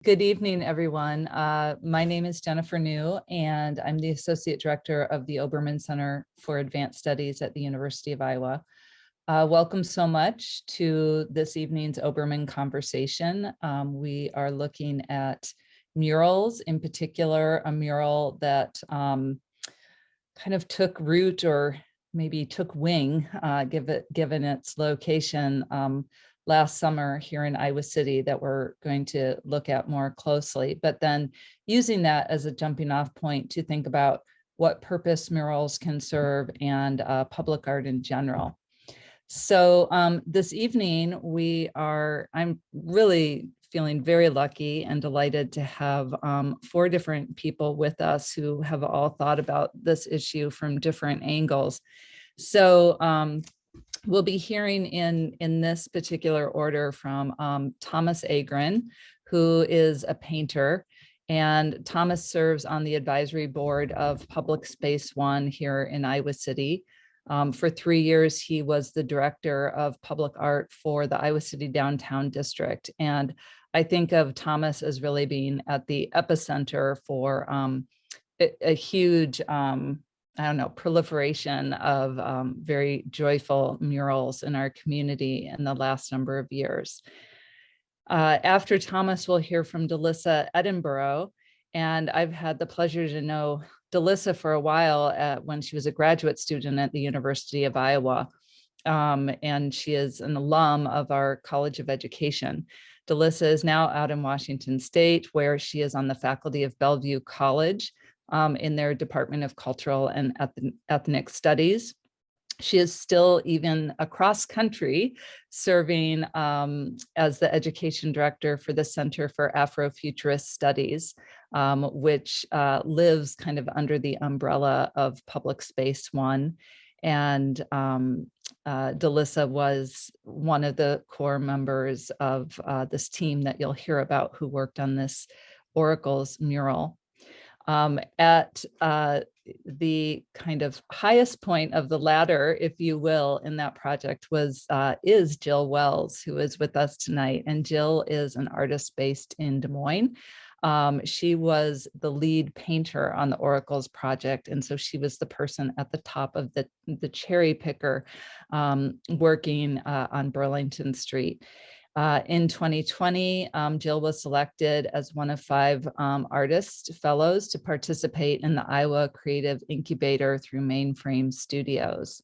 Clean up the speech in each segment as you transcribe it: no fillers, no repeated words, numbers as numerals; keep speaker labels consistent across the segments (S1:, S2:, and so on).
S1: Good evening, everyone. My name is Jennifer New, and I'm the Associate Director of the Obermann Center for Advanced Studies at the University of Iowa. Welcome so much to this evening's Obermann Conversation. We are looking at murals, in particular, a mural that kind of took root or maybe took wing, given its location last summer here in Iowa City that we're going to look at more closely, but then using that as a jumping off point to think about what purpose murals can serve and public art in general. So this evening I'm really feeling very lucky and delighted to have 4 different people with us who have all thought about this issue from different angles. So we'll be hearing in this particular order from Thomas Agren, who is a painter. And Thomas serves on the advisory board of Public Space One here in Iowa City. For 3 years, he was the director of public art for the Iowa City Downtown District. And I think of Thomas as really being at the epicenter for a huge proliferation of very joyful murals in our community in the last number of years. After Thomas, we'll hear from Delissa Edinburgh. And I've had the pleasure to know Delissa for a while when she was a graduate student at the University of Iowa. And she is an alum of our College of Education. Delissa is now out in Washington State, where she is on the faculty of Bellevue College in their Department of Cultural and Ethnic Studies. She is still even across country serving as the education director for the Center for Afrofuturist Studies, which lives kind of under the umbrella of Public Space One. And Delissa was one of the core members of this team that you'll hear about who worked on this Oracles mural. At the kind of highest point of the ladder, if you will, in that project is Jill Wells, who is with us tonight. And Jill is an artist based in Des Moines. She was the lead painter on the Oracles project. And so she was the person at the top of the cherry picker working on Burlington Street. In 2020, Jill was selected as one of 5 artist fellows to participate in the Iowa Creative Incubator through Mainframe Studios.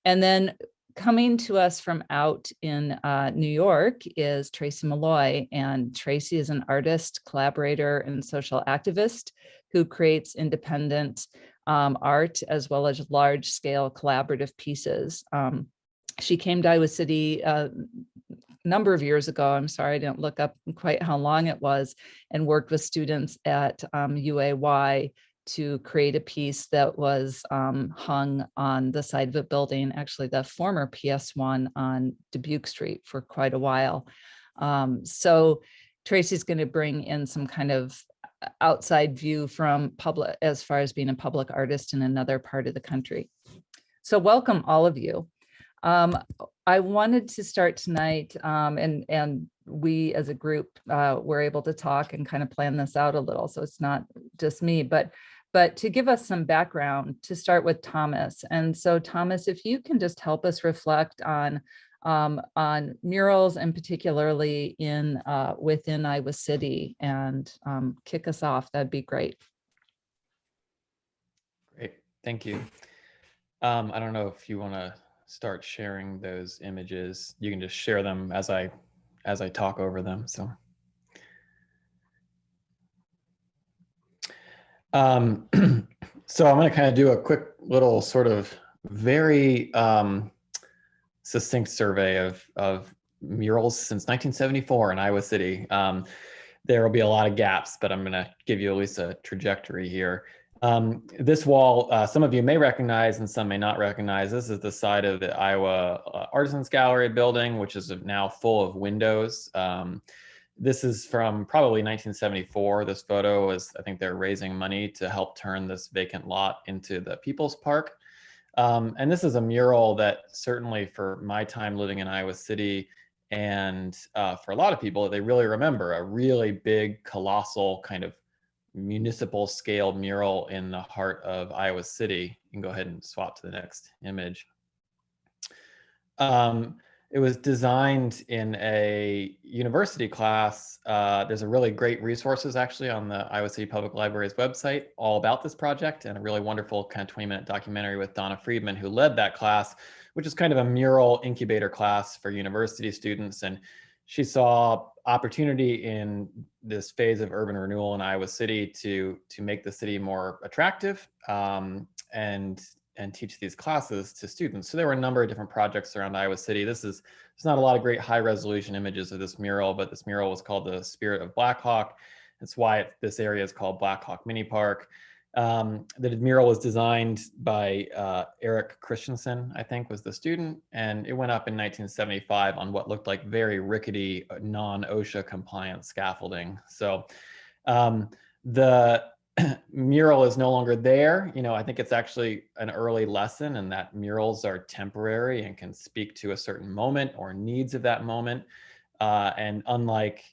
S1: And then coming to us from out in New York is Tracy Malloy. And Tracy is an artist, collaborator, and social activist who creates independent art as well as large-scale collaborative pieces. She came to Iowa City number of years ago. I'm sorry, I didn't look up quite how long it was, and worked with students at UAY to create a piece that was hung on the side of a building, actually the former PS1 on Dubuque Street for quite a while. So Tracy's going to bring in some kind of outside view from public, as far as being a public artist in another part of the country. So welcome all of you. I wanted to start tonight, and we as a group were able to talk and kind of plan this out a little, so it's not just me, but to give us some background, to start with Thomas. And so Thomas, if you can just help us reflect on murals, and particularly within Iowa City, and kick us off, that'd be great.
S2: Great, thank you. I don't know if you want to start sharing those images. You can just share them as I talk over them. So so I'm going to kind of do a quick little sort of very succinct survey of murals since 1974 in Iowa City. There will be a lot of gaps, but I'm going to give you at least a trajectory here. This wall, some of you may recognize and some may not recognize. This is the side of the Iowa Artisans Gallery building, which is now full of windows. This is from probably 1974. This photo is, I think they're raising money to help turn this vacant lot into the People's Park. And this is a mural that certainly for my time living in Iowa City And for a lot of people, they really remember a really big, colossal kind of municipal scale mural in the heart of Iowa City. You can go ahead and swap to the next image. It was designed in a university class. There's a really great resources actually on the Iowa City Public Library's website all about this project, and a really wonderful kind of 20-minute documentary with Donna Friedman, who led that class, which is kind of a mural incubator class for university students. And she saw opportunity in this phase of urban renewal in Iowa City to make the city more attractive, and teach these classes to students. So there were a number of different projects around Iowa City. There's not a lot of great high resolution images of this mural, but this mural was called The Spirit of Black Hawk. That's why this area is called Black Hawk Mini Park. The mural was designed by Eric Christensen, I think was the student, and it went up in 1975 on what looked like very rickety, non-OSHA compliant scaffolding. So the mural is no longer there. I think it's actually an early lesson in that murals are temporary and can speak to a certain moment or needs of that moment. And unlike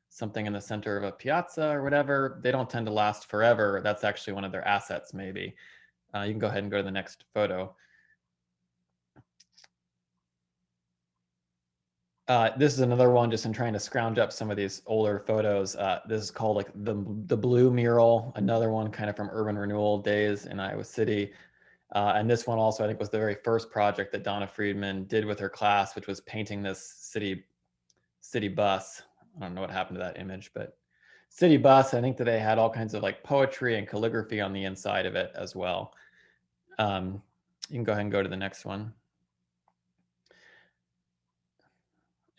S2: something in the center of a piazza or whatever, they don't tend to last forever. That's actually one of their assets, maybe. You can go ahead and go to the next photo. This is another one just in trying to scrounge up some of these older photos. This is called like the Blue Mural, another one kind of from urban renewal days in Iowa City. And this one also, I think, was the very first project that Donna Friedman did with her class, which was painting this city bus. I don't know what happened to that image, but city bus, I think that they had all kinds of like poetry and calligraphy on the inside of it as well. You can go ahead and go to the next one.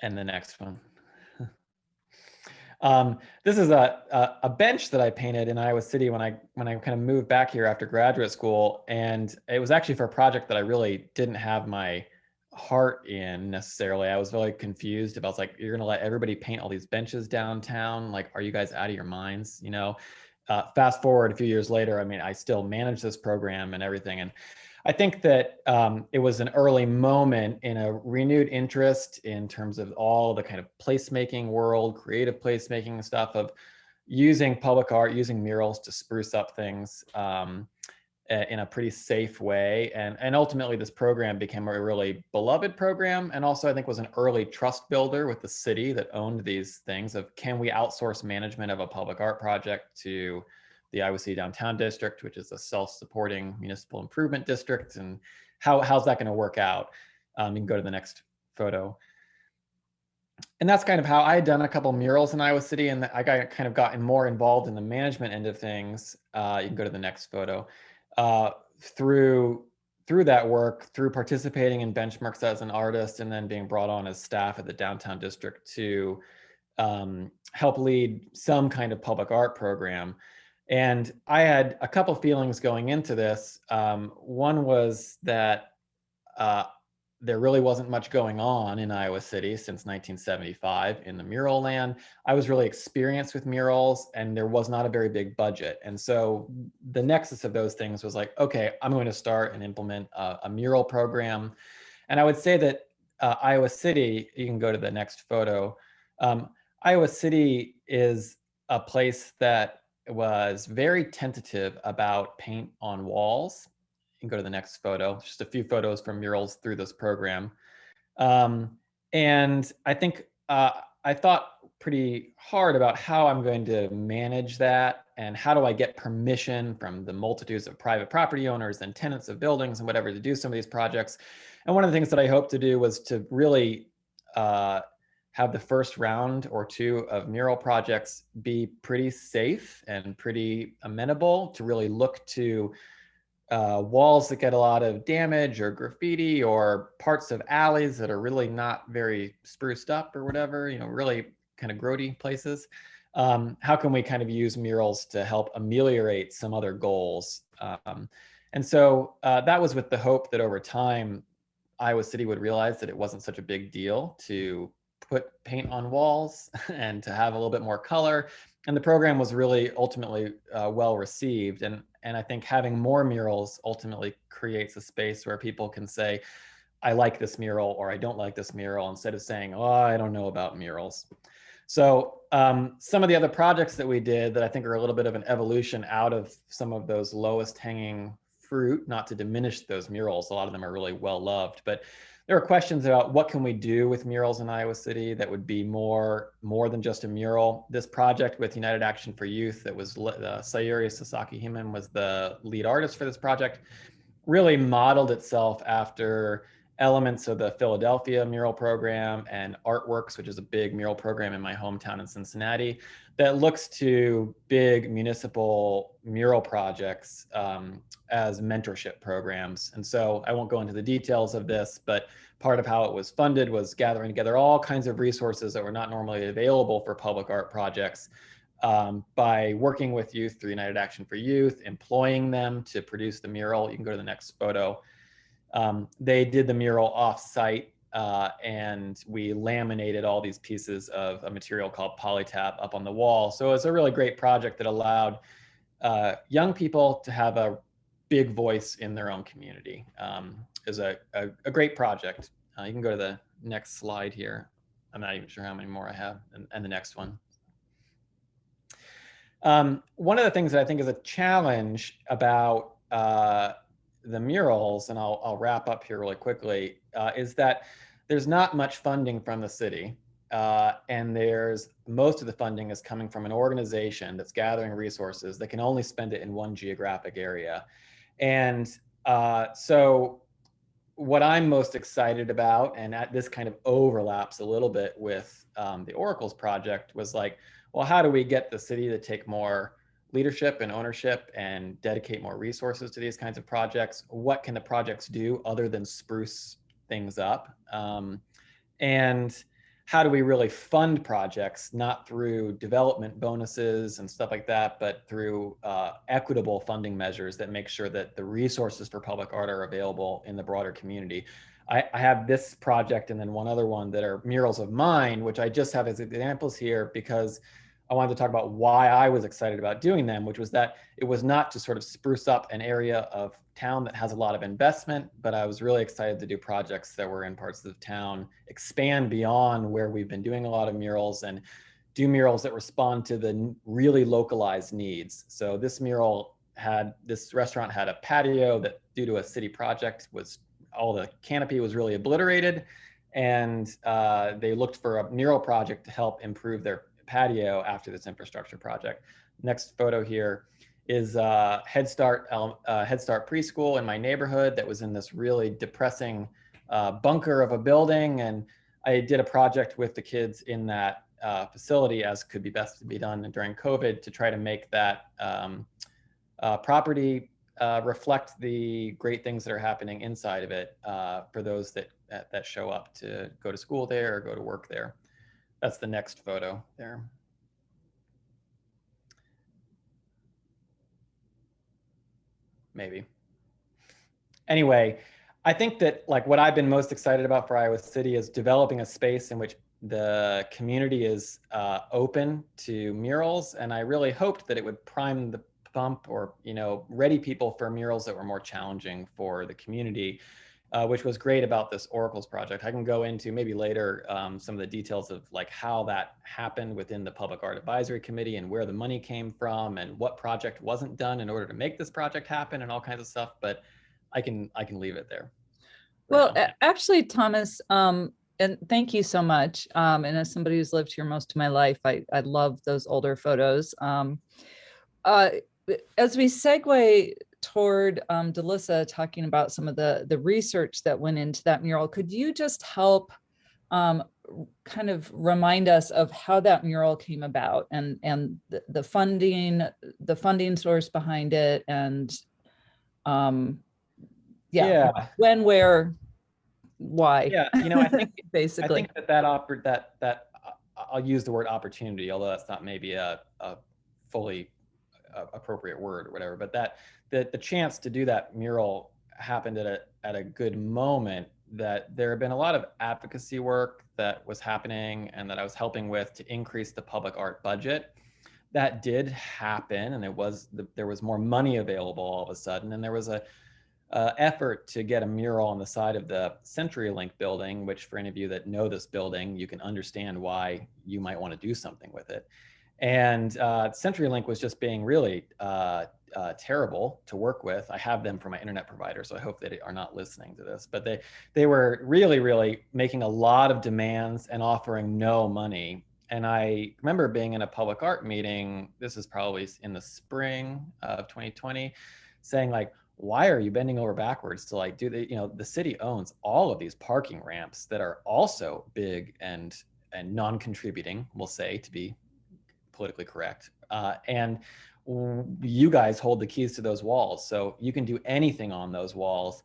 S2: And the next one. This is a bench that I painted in Iowa City when I kind of moved back here after graduate school, and it was actually for a project that I really didn't have my heart in necessarily. I was really confused about, like, you're going to let everybody paint all these benches downtown? Like, are you guys out of your minds? Fast forward a few years later, I mean, I still manage this program and everything, and I think that it was an early moment in a renewed interest in terms of all the kind of placemaking world, creative placemaking stuff of using public art, using murals to spruce up things in a pretty safe way. And ultimately this program became a really beloved program. And also I think was an early trust builder with the city that owned these things of, can we outsource management of a public art project to the Iowa City Downtown District, which is a self-supporting municipal improvement district, and how's that going to work out? You can go to the next photo. And that's kind of how I had done a couple murals in Iowa City, and I got kind of gotten more involved in the management end of things. You can go to the next photo. Through that work, through participating in benchmarks as an artist, and then being brought on as staff at the Downtown District to help lead some kind of public art program. And I had a couple feelings going into this. One was that there really wasn't much going on in Iowa City since 1975 in the mural land. I was really experienced with murals, and there was not a very big budget. And so the nexus of those things was like, okay, I'm going to start and implement a mural program. And I would say that Iowa City, you can go to the next photo. Iowa City is a place that was very tentative about paint on walls. You can go to the next photo, just a few photos from murals through this program. And I think I thought pretty hard about how I'm going to manage that, and how do I get permission from the multitudes of private property owners and tenants of buildings and whatever to do some of these projects. And one of the things that I hope to do was to really have the first round or two of mural projects be pretty safe and pretty amenable to really look to walls that get a lot of damage or graffiti, or parts of alleys that are really not very spruced up or whatever, really kind of grody places. How can we kind of use murals to help ameliorate some other goals? And so that was with the hope that over time, Iowa City would realize that it wasn't such a big deal to put paint on walls and to have a little bit more color. And the program was really ultimately well received. And I think having more murals ultimately creates a space where people can say, I like this mural or I don't like this mural, instead of saying, oh, I don't know about murals. So some of the other projects that we did that I think are a little bit of an evolution out of some of those lowest hanging fruit, not to diminish those murals, a lot of them are really well loved, but there are questions about what can we do with murals in Iowa City that would be more than just a mural. This project with United Action for Youth, that was Sayuri Sasaki Himan was the lead artist for this project, really modeled itself after elements of the Philadelphia mural program and Artworks, which is a big mural program in my hometown in Cincinnati, that looks to big municipal mural projects as mentorship programs. And so I won't go into the details of this, but part of how it was funded was gathering together all kinds of resources that were not normally available for public art projects, by working with youth through United Action for Youth, employing them to produce the mural. You can go to the next photo. They did the mural off-site, and we laminated all these pieces of a material called Polytap up on the wall. So it's a really great project that allowed young people to have a big voice in their own community. Is a great project. You can go to the next slide here. I'm not even sure how many more I have, and the next one. One of the things that I think is a challenge about the murals, and I'll wrap up here really quickly, is that there's not much funding from the city. And most of the funding is coming from an organization that's gathering resources that can only spend it in one geographic area. And so what I'm most excited about, and this kind of overlaps a little bit with the Oracles project, was like, well, how do we get the city to take more leadership and ownership and dedicate more resources to these kinds of projects? What can the projects do other than spruce things up? And how do we really fund projects, not through development bonuses and stuff like that, but through equitable funding measures that make sure that the resources for public art are available in the broader community? I have this project and then one other one that are murals of mine, which I just have as examples here because I wanted to talk about why I was excited about doing them, which was that it was not to sort of spruce up an area of town that has a lot of investment, but I was really excited to do projects that were in parts of the town, expand beyond where we've been doing a lot of murals, and do murals that respond to the really localized needs. So this restaurant had a patio that, due to a city project, all the canopy was really obliterated, and they looked for a mural project to help improve their patio after this infrastructure project. Next photo here is Head Start preschool in my neighborhood that was in this really depressing bunker of a building, and I did a project with the kids in that facility, as could be best to be done during COVID, to try to make that property reflect the great things that are happening inside of it for those that show up to go to school there or go to work there. That's the next photo there. Maybe. Anyway, I think that like what I've been most excited about for Iowa City is developing a space in which the community is open to murals. And I really hoped that it would prime the pump, or, ready people for murals that were more challenging for the community. Which was great about this Oracles project. I can go into maybe later some of the details of like how that happened within the Public Art Advisory Committee and where the money came from and what project wasn't done in order to make this project happen and all kinds of stuff. But I can leave it there.
S1: Well, actually, Thomas, and thank you so much. And as somebody who's lived here most of my life, I love those older photos. As we segue toward Delissa talking about some of the research that went into that mural, could you just help kind of remind us of how that mural came about and the funding source behind it, and when, where, why?
S2: Yeah, I think
S1: basically,
S2: I think that I'll use the word opportunity, although that's not maybe a fully appropriate word or whatever, but that the chance to do that mural happened at a good moment, that there had been a lot of advocacy work that was happening and that I was helping with to increase the public art budget. That did happen, and there was more money available all of a sudden, and there was a effort to get a mural on the side of the CenturyLink building, which for any of you that know this building, you can understand why you might want to do something with it. And CenturyLink was just being really terrible to work with. I have them for my internet provider, so I hope they are not listening to this. But they were really making a lot of demands and offering no money. And I remember being in a public art meeting, this is probably in the spring of 2020, saying like, why are you bending over backwards to like do the, you know, the city owns all of these parking ramps that are also big and non-contributing, we'll say, to be politically correct. And you guys hold the keys to those walls. So you can do anything on those walls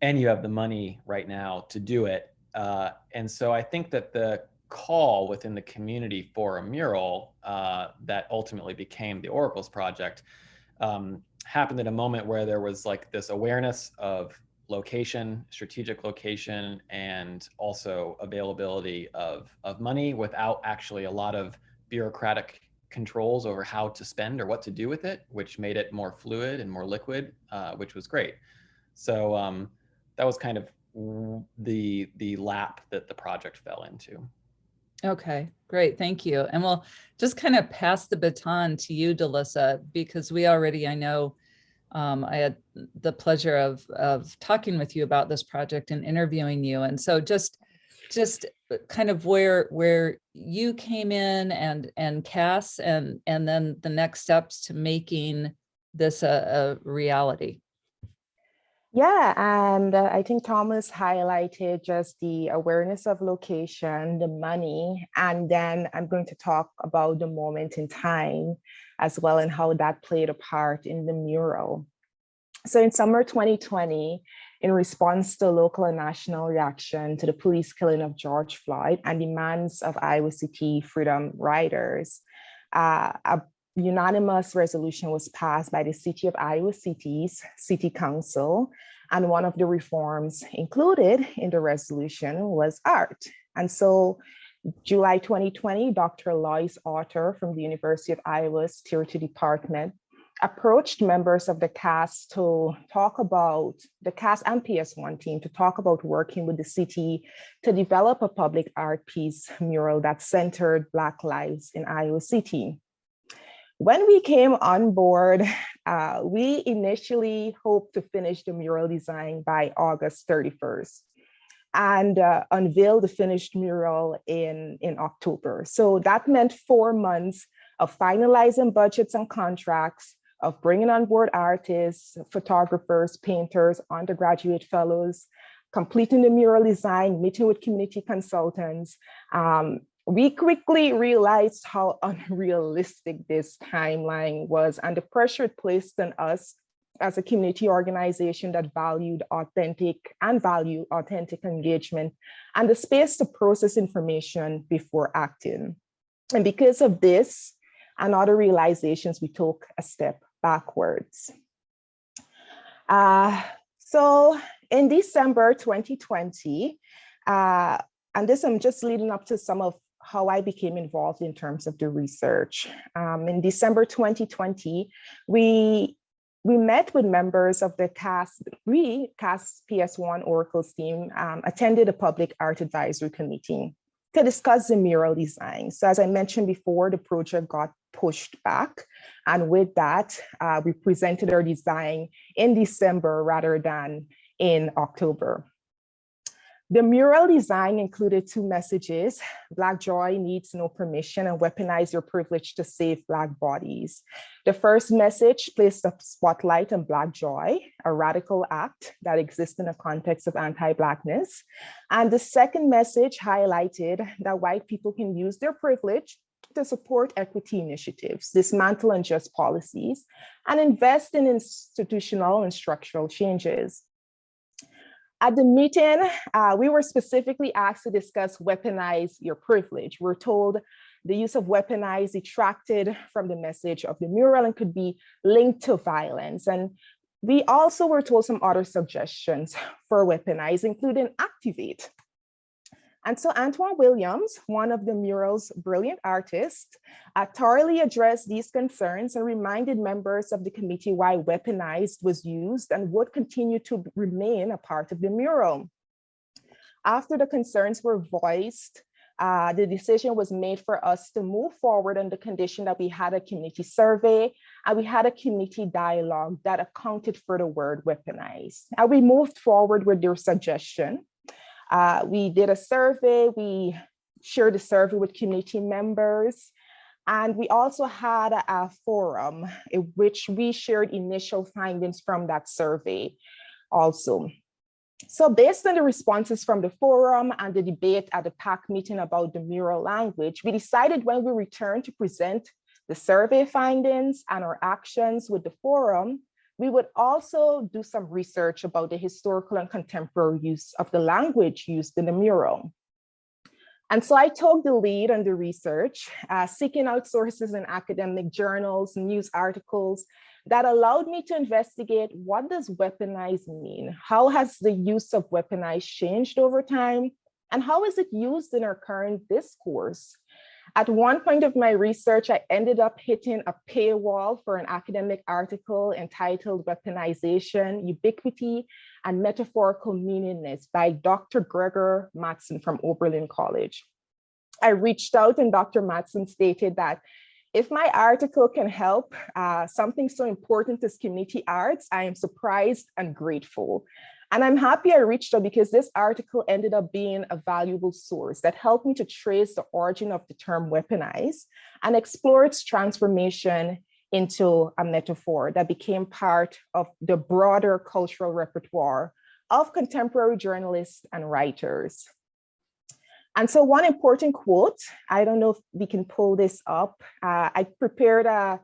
S2: and you have the money right now to do it. And so I think that the call within the community for a mural that ultimately became the Oracles project happened at a moment where there was like this awareness of location, strategic location, and also availability of money without actually a lot of bureaucratic controls over how to spend or what to do with it, which made it more fluid and more liquid, which was great. So that was kind of the lap that the project fell into.
S1: Okay, great. Thank you. And we'll just kind of pass the baton to you, Delissa, because we already, I know, I had the pleasure of talking with you about this project and interviewing you. And so just kind of where you came in and Cass and then the next steps to making this a reality.
S3: Yeah, and I think Thomas highlighted just the awareness of location, the money, and then I'm going to talk about the moment in time as well and how that played a part in the mural. So in summer 2020, in response to local and national reaction to the police killing of George Floyd and demands of Iowa City Freedom Riders, a unanimous resolution was passed by the City of Iowa City's City Council. And one of the reforms included in the resolution was art. And so July 2020, Dr. Lois Otter from the University of Iowa's Theater Department approached members of the cast to talk about the cast and PS1 team to talk about working with the city to develop a public art piece mural that centered Black lives in Iowa City. When we came on board, we initially hoped to finish the mural design by August 31st and unveil the finished mural in October. So that meant 4 months of finalizing budgets and contracts, of bringing on board artists, photographers, painters, undergraduate fellows, completing the mural design, meeting with community consultants. We quickly realized how unrealistic this timeline was and the pressure it placed on us as a community organization that valued authentic engagement and the space to process information before acting. And because of this and other realizations, we took a step backwards. So in December 2020, and this I'm just leading up to some of how I became involved in terms of the research. In December 2020, we met with members of the CAS PS1 Oracles team, attended a public art advisory committee to discuss the mural design. So as I mentioned before, the project got pushed back. And with that, we presented our design in December rather than in October. The mural design included 2 messages: Black joy needs no permission and weaponize your privilege to save Black bodies. The first message placed a spotlight on Black joy, a radical act that exists in a context of anti-Blackness. And the second message highlighted that white people can use their privilege to support equity initiatives, dismantle unjust policies, and invest in institutional and structural changes. At the meeting, we were specifically asked to discuss weaponize your privilege. We're told the use of weaponize detracted from the message of the mural and could be linked to violence. And we also were told some other suggestions for weaponize, including activate. And so Antoine Williams, one of the mural's brilliant artists, thoroughly addressed these concerns and reminded members of the committee why weaponized was used and would continue to remain a part of the mural. After the concerns were voiced, the decision was made for us to move forward on the condition that we had a community survey and we had a community dialogue that accounted for the word weaponized. And we moved forward with their suggestion. We did a survey, we shared the survey with community members, and we also had a forum in which we shared initial findings from that survey also. So based on the responses from the forum and the debate at the PAC meeting about the mural language, we decided when we returned to present the survey findings and our actions with the forum, we would also do some research about the historical and contemporary use of the language used in the mural. And so I took the lead on the research, seeking out sources in academic journals, news articles that allowed me to investigate what does weaponize mean? How has the use of weaponize changed over time? And how is it used in our current discourse? At one point of my research, I ended up hitting a paywall for an academic article entitled Weaponization, Ubiquity, and Metaphorical Meaningless by Dr. Gregor Mattson from Oberlin College. I reached out and Dr. Mattson stated that if my article can help something so important as community arts, I am surprised and grateful. And I'm happy I reached out because this article ended up being a valuable source that helped me to trace the origin of the term weaponize and explore its transformation into a metaphor that became part of the broader cultural repertoire of contemporary journalists and writers. And so one important quote, I don't know if we can pull this up. I prepared a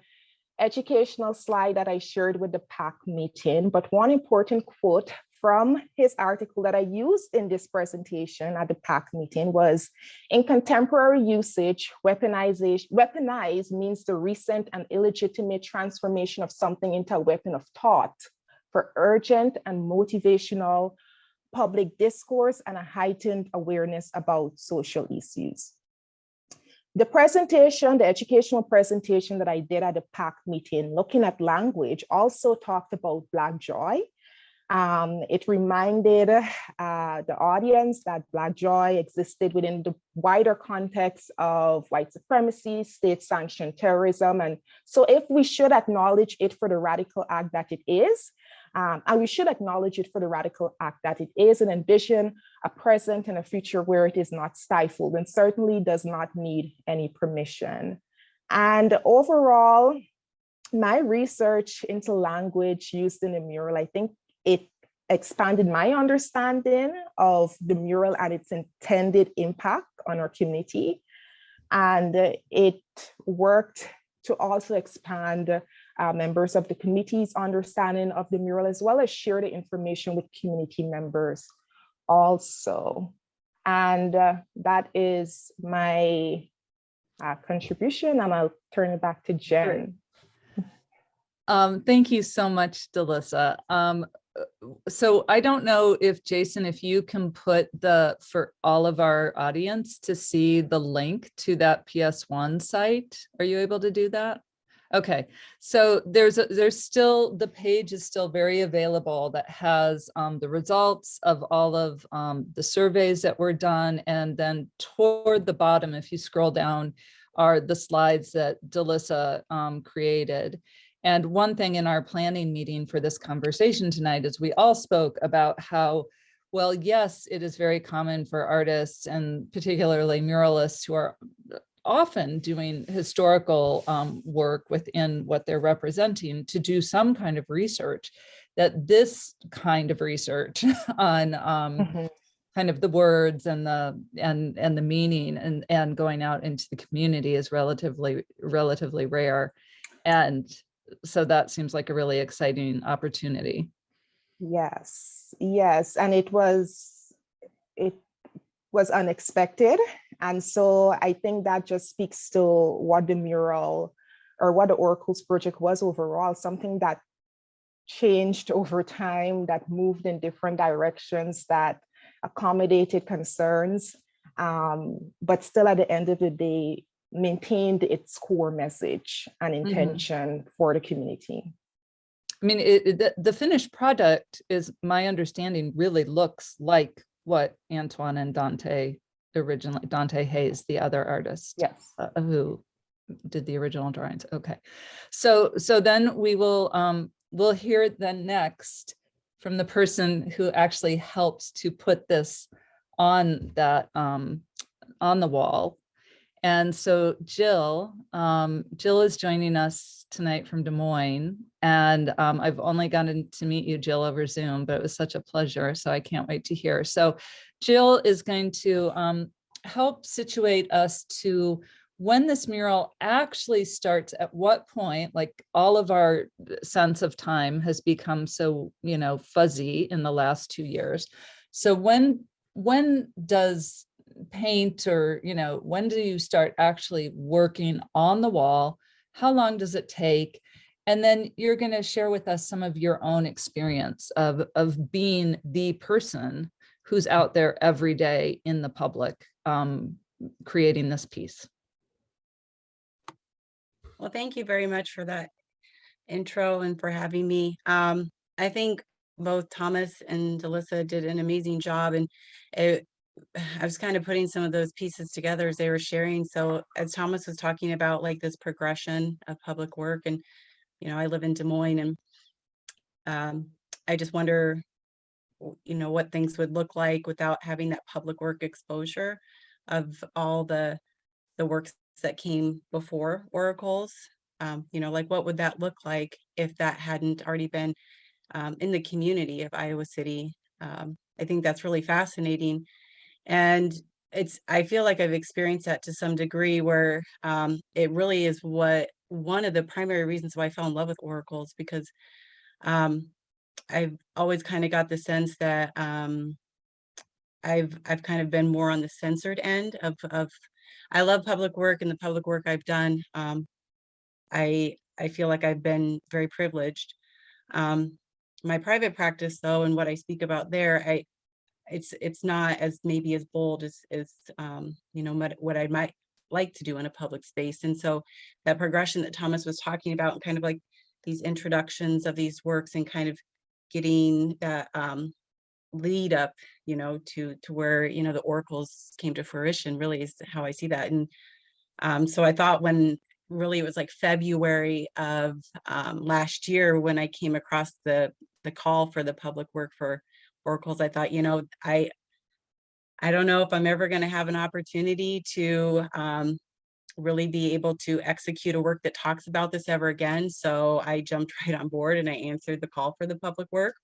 S3: educational slide that I shared with the PAC meeting, but one important quote from his article that I used in this presentation at the PAC meeting was, in contemporary usage, weaponize means the recent and illegitimate transformation of something into a weapon of thought for urgent and motivational public discourse and a heightened awareness about social issues. The presentation, the educational presentation that I did at the PAC meeting, looking at language, also talked about Black joy. It reminded the audience that Black joy existed within the wider context of white supremacy, state-sanctioned terrorism. And so if we should acknowledge it for the radical act that it is, and we should acknowledge it for the radical act that it is, and envision a present and a future where it is not stifled and certainly does not need any permission. And overall, my research into language used in the mural, I think it expanded my understanding of the mural and its intended impact on our community. And it worked to also expand members of the committee's understanding of the mural, as well as share the information with community members also. And that is my contribution, and I'll turn it back to Jen.
S1: Thank you so much, Delissa. So I don't know if Jason, if you can put for all of our audience to see the link to that PS1 site. Are you able to do that? Okay, so there's still, the page is still very available that has the results of all of the surveys that were done. And then toward the bottom, if you scroll down, are the slides that Delissa created. And one thing in our planning meeting for this conversation tonight is we all spoke about how, well, yes, it is very common for artists and particularly muralists who are often doing historical work within what they're representing to do some kind of research, that this kind of research on kind of the words and the meaning and going out into the community is relatively rare. And so that seems like a really exciting opportunity.
S3: Yes, and it was unexpected. And so I think that just speaks to what the mural or what the Oracles project was overall, something that changed over time, that moved in different directions, that accommodated concerns. but still at the end of the day, maintained its core message and intention for the community.
S1: I mean, the finished product is, my understanding, really looks like what Antoine and Dante originally, Dante Hayes, the other artist,
S3: Yes.
S1: who did the original drawings. Okay, so then we will we'll hear then next from the person who actually helps to put this on that on the wall. And so Jill is joining us tonight from Des Moines, and I've only gotten to meet you, Jill, over Zoom, but it was such a pleasure, so I can't wait to hear. So Jill is going to help situate us to when this mural actually starts, at what point, like all of our sense of time has become so, you know, fuzzy in the last 2 years. So when does paint, or, you know, when do you start actually working on the wall? How long does it take? And then you're going to share with us some of your own experience of being the person who's out there every day in the public, creating this piece.
S4: Well, thank you very much for that intro and for having me. I think both Thomas and Delissa did an amazing job, and I was kind of putting some of those pieces together as they were sharing. So as Thomas was talking about, like, this progression of public work, and, you know, I live in Des Moines, and I just wonder, you know, what things would look like without having that public work exposure of all the works that came before Oracles. You know, like, what would that look like if that hadn't already been in the community of Iowa City? I think that's really fascinating. And I feel like I've experienced that to some degree, where it really is one of the primary reasons why I fell in love with Oracles, because I've always kind of got the sense that I've kind of been more on the censored end of I love public work, and the public work I've done, I feel like I've been very privileged. My private practice, though, and what I speak about there, it's not as maybe as bold as you know, what I might like to do in a public space. And so that progression that Thomas was talking about, and kind of like these introductions of these works, and kind of getting that lead up, you know, to where, you know, the Oracles came to fruition, really is how I see that. And so I thought, when really it was like February of last year, when I came across the call for the public work for Oracles, I thought, you know, I don't know if I'm ever going to have an opportunity to really be able to execute a work that talks about this ever again. So I jumped right on board, and I answered the call for the public work.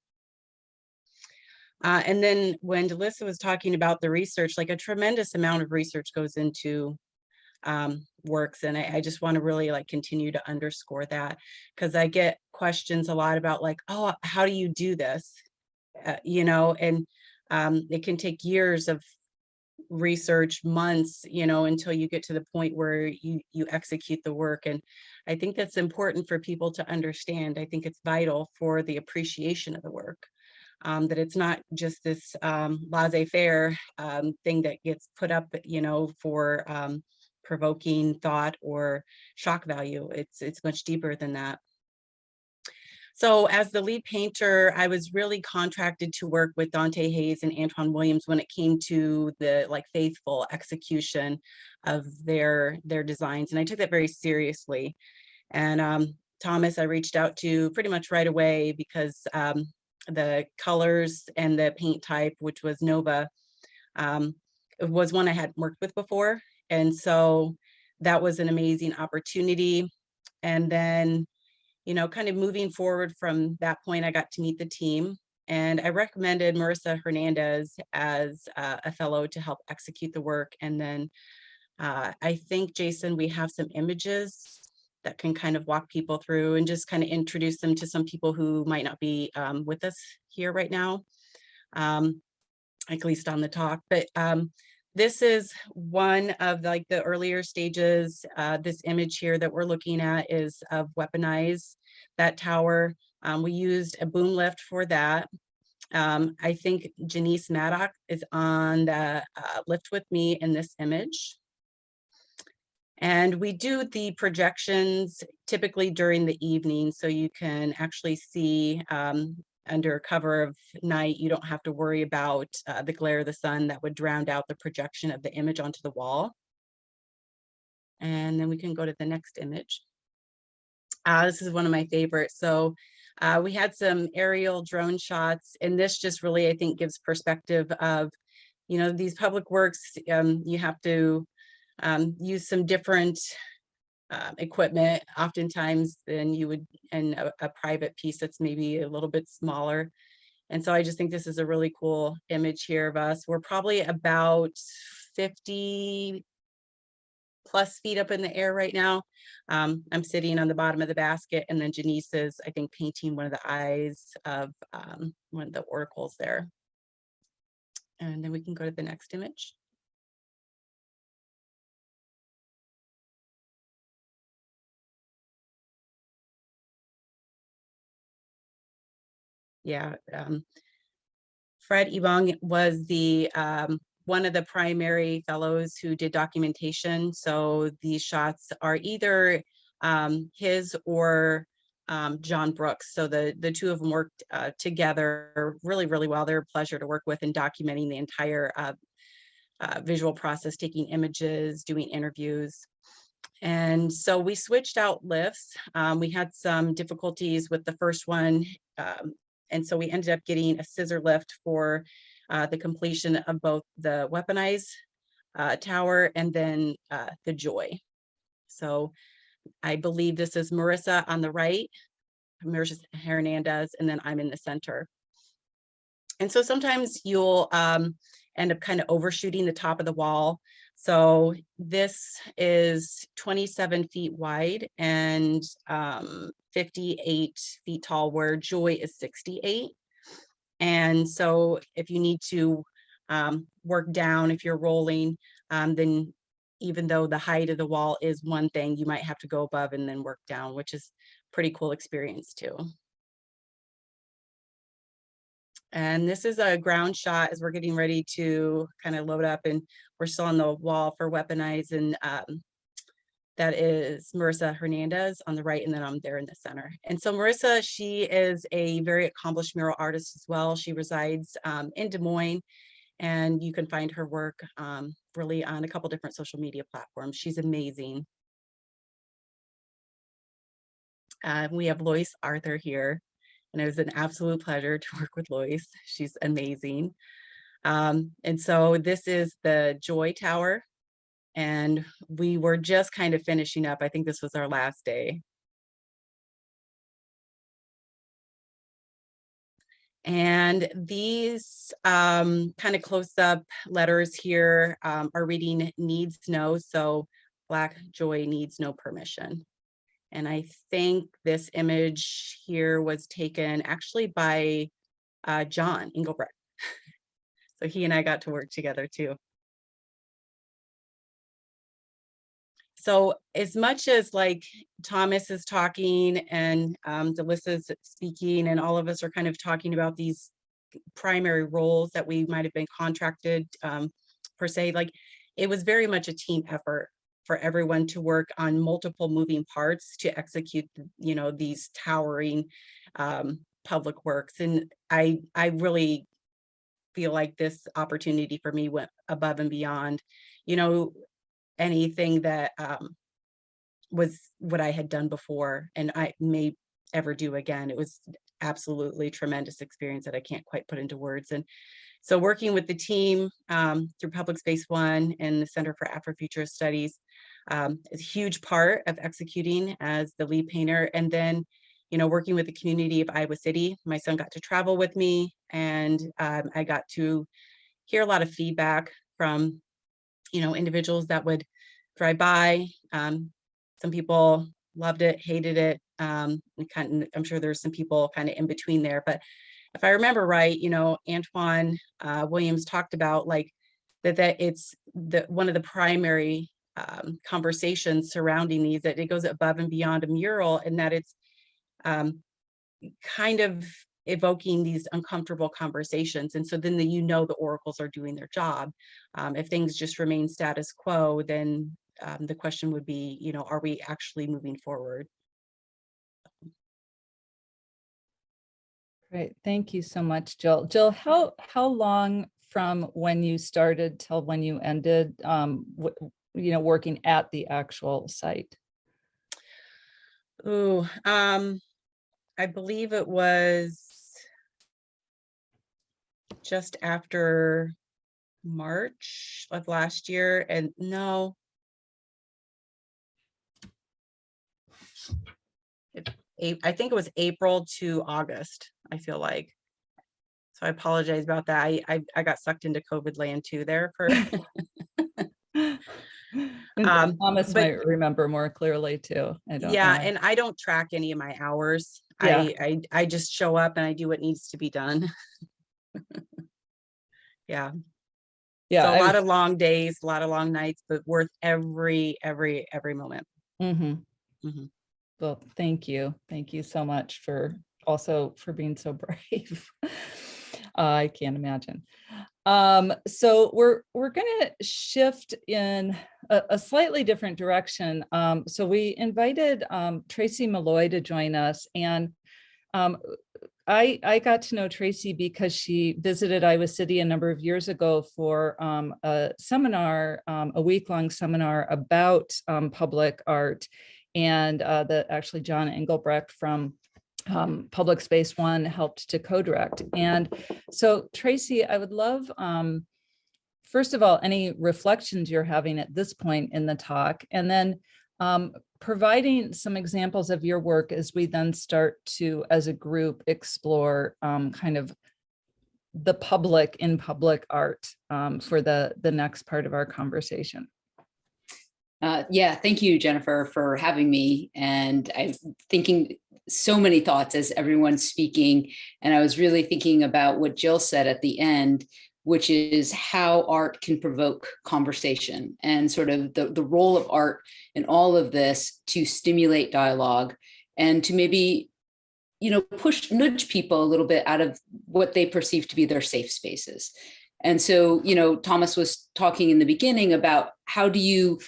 S4: And then when Delissa was talking about the research, like, a tremendous amount of research goes into works. And I just want to really, like, continue to underscore that, because I get questions a lot about, like, oh, how do you do this? You know, and it can take years of research, months, you know, until you get to the point where you execute the work. And I think that's important for people to understand. I think it's vital for the appreciation of the work. That it's not just this laissez-faire thing that gets put up, you know, for provoking thought or shock value. It's much deeper than that. So as the lead painter, I was really contracted to work with Dante Hayes and Antoine Williams when it came to the, like, faithful execution of their designs, and I took that very seriously. And Thomas, I reached out to pretty much right away, because the colors and the paint type, which was Nova, it was one I had worked with before. And so that was an amazing opportunity. And then, you know, kind of moving forward from that point, I got to meet the team, and I recommended Marissa Hernandez as a fellow to help execute the work. And then I think, Jason, we have some images that can kind of walk people through and just kind of introduce them to some people who might not be with us here right now, at least on the talk. But this is one of, like, the earlier stages. This image here that we're looking at is of Weaponize, that tower. We used a boom lift for that. I think Janice Maddock is on the lift with me in this image. And we do the projections typically during the evening, so you can actually see under cover of night. You don't have to worry about the glare of the sun that would drown out the projection of the image onto the wall. And then we can go to the next image. This is one of my favorites. So we had some aerial drone shots, and this just really, I think, gives perspective of, you know, these public works. You have to use some different equipment oftentimes than you would in a private piece that's maybe a little bit smaller. And so I just think this is a really cool image here of us. We're probably about 50+ feet up in the air right now. I'm sitting on the bottom of the basket, and then Janice is, I think, painting one of the eyes of one of the oracles there. And then we can go to the next image. Yeah, Fred Ebong was the one of the primary fellows who did documentation. So these shots are either his or John Brooks. So the two of them worked together really, really well. They're a pleasure to work with in documenting the entire visual process, taking images, doing interviews. And so we switched out lifts. We had some difficulties with the first one. And so we ended up getting a scissor lift for the completion of both the weaponized tower and then the Joy. So I believe this is Marissa on the right, Marissa Hernandez, and then I'm in the center. And so sometimes you'll end up kind of overshooting the top of the wall. So this is 27 feet wide and 58 feet tall, where Joy is 68. And so if you need to work down, if you're rolling, then even though the height of the wall is one thing, you might have to go above and then work down, which is pretty cool experience too. And this is a ground shot as we're getting ready to kind of load up, and we're still on the wall for weaponize, and that is Marissa Hernandez on the right, and then I'm there in the center. And so Marissa, she is a very accomplished mural artist as well. She resides in Des Moines, and you can find her work really on a couple different social media platforms. She's amazing. We have Lois Arthur here, and it was an absolute pleasure to work with Lois. She's amazing. And so this is the Joy Tower, and we were just kind of finishing up. I think this was our last day. And these kind of close-up letters here are reading needs no. So Black Joy needs no permission. And I think this image here was taken actually by John Engelbrecht. So he and I got to work together too. So as much as like Thomas is talking and Delissa's speaking, and all of us are kind of talking about these primary roles that we might have been contracted per se, like it was very much a team effort for everyone to work on multiple moving parts to execute, you know, these towering public works. And I really feel like this opportunity for me went above and beyond, you know, anything that was what I had done before and I may ever do again. It was absolutely tremendous experience that I can't quite put into words. And so working with the team through Public Space One and the Center for Afrofuturist Studies is a huge part of executing as the lead painter. And then, you know, working with the community of Iowa City. My son got to travel with me, and I got to hear a lot of feedback from, you know, individuals that would drive by. Some people loved it, hated it. And I'm sure there's some people kind of in between there, but if I remember right, you know, Antoine Williams talked about like that it's one of the primary conversations surrounding these, that it goes above and beyond a mural, and that it's kind of evoking these uncomfortable conversations. And so then the oracles are doing their job. If things just remain status quo, then the question would be, are we actually moving forward?
S1: Great. Thank you so much, Jill. Jill, how long from when you started till when you ended, working at the actual site?
S4: Ooh, I believe it was just after March of last year, and no, I think it was April to August, I feel like. So I apologize about that. I got sucked into COVID land too there for
S1: Thomas
S4: but
S1: might remember more clearly too. I don't
S4: yeah,
S1: know.
S4: and I don't track any of my hours.
S1: Yeah.
S4: I just show up and I do what needs to be done. Yeah.
S1: Yeah.
S4: So a lot of long days, a lot of long nights, but worth every moment.
S1: Mhm.
S4: Mhm.
S1: Well, thank you. Thank you so much for being so brave. I can't imagine. So we're going to shift in a slightly different direction. So we invited Tracy Malloy to join us, and I got to know Tracy because she visited Iowa City a number of years ago for a seminar, a week-long seminar about public art. And actually John Engelbrecht from Public Space One helped to co-direct. And so Tracy, I would love, first of all, any reflections you're having at this point in the talk, and then providing some examples of your work as we then start to, as a group, explore kind of the public in public art for the next part of our conversation.
S5: Yeah, thank you, Jennifer, for having me. And I'm thinking so many thoughts as everyone's speaking. And I was really thinking about what Jill said at the end, which is how art can provoke conversation and sort of the role of art in all of this to stimulate dialogue and to maybe, nudge people a little bit out of what they perceive to be their safe spaces. And so, Thomas was talking in the beginning about how do you